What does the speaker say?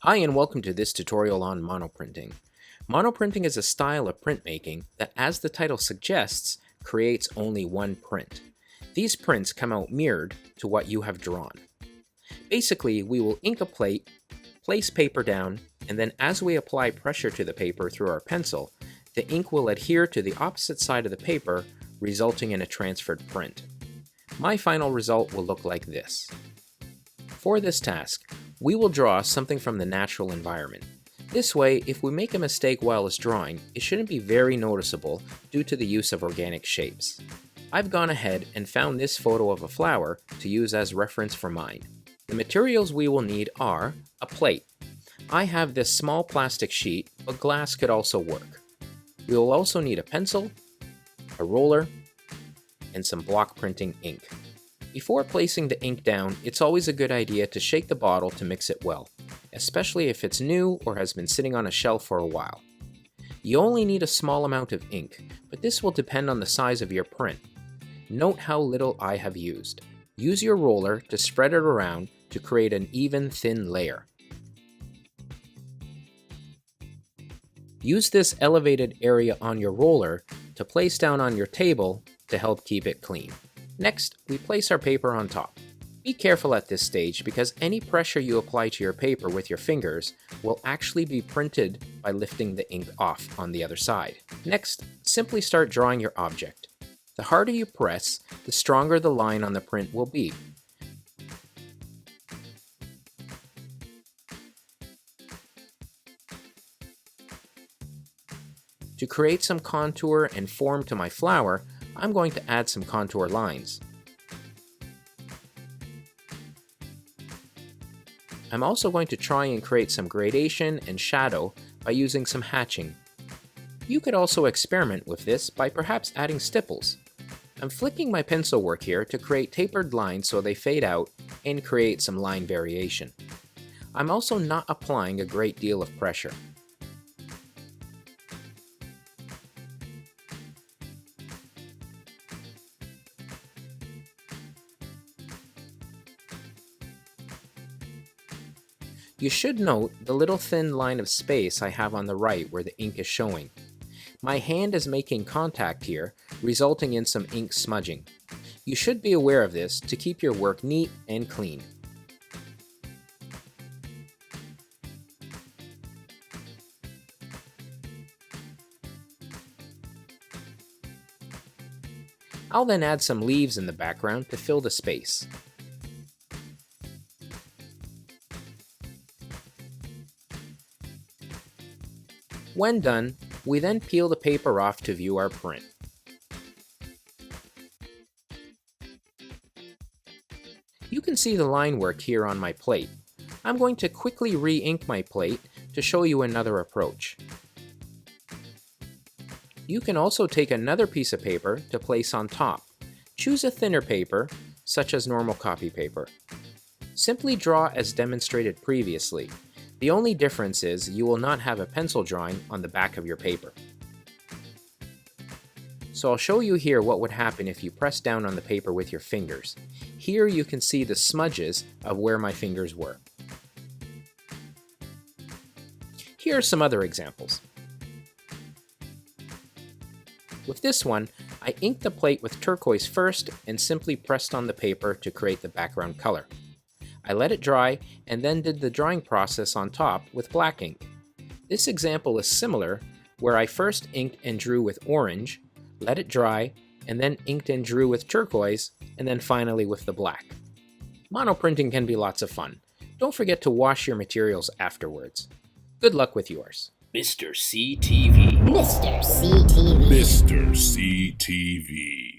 Hi and welcome to this tutorial on monoprinting. Monoprinting is a style of printmaking that, as the title suggests, creates only one print. These prints come out mirrored to what you have drawn. Basically, we will ink a plate, place paper down, and then as we apply pressure to the paper through our pencil, the ink will adhere to the opposite side of the paper, resulting in a transferred print. My final result will look like this. For this task, we will draw something from the natural environment. This way, if we make a mistake while it's drawing, it shouldn't be very noticeable due to the use of organic shapes. I've gone ahead and found this photo of a flower to use as reference for mine. The materials we will need are a plate. I have this small plastic sheet, but glass could also work. We will also need a pencil, a roller, and some block printing ink. Before placing the ink down, it's always a good idea to shake the bottle to mix it well, especially if it's new or has been sitting on a shelf for a while. You only need a small amount of ink, but this will depend on the size of your print. Note how little I have used. Use your roller to spread it around to create an even, thin layer. Use this elevated area on your roller to place down on your table to help keep it clean. Next, we place our paper on top. Be careful at this stage because any pressure you apply to your paper with your fingers will actually be printed by lifting the ink off on the other side. Next, simply start drawing your object. The harder you press, the stronger the line on the print will be. To create some contour and form to my flower, I'm going to add some contour lines. I'm also going to try and create some gradation and shadow by using some hatching. You could also experiment with this by perhaps adding stipples. I'm flicking my pencil work here to create tapered lines so they fade out and create some line variation. I'm also not applying a great deal of pressure. You should note the little thin line of space I have on the right where the ink is showing. My hand is making contact here, resulting in some ink smudging. You should be aware of this to keep your work neat and clean. I'll then add some leaves in the background to fill the space. When done, we then peel the paper off to view our print. You can see the line work here on my plate. I'm going to quickly re-ink my plate to show you another approach. You can also take another piece of paper to place on top. Choose a thinner paper, such as normal copy paper. Simply draw as demonstrated previously. The only difference is you will not have a pencil drawing on the back of your paper. So I'll show you here what would happen if you press down on the paper with your fingers. Here you can see the smudges of where my fingers were. Here are some other examples. With this one, I inked the plate with turquoise first and simply pressed on the paper to create the background color. I let it dry and then did the drawing process on top with black ink. This example is similar, where I first inked and drew with orange, let it dry, and then inked and drew with turquoise, and then finally with the black. Monoprinting can be lots of fun. Don't forget to wash your materials afterwards. Good luck with yours. Mr. CTV. Mr. CTV. Mr. CTV.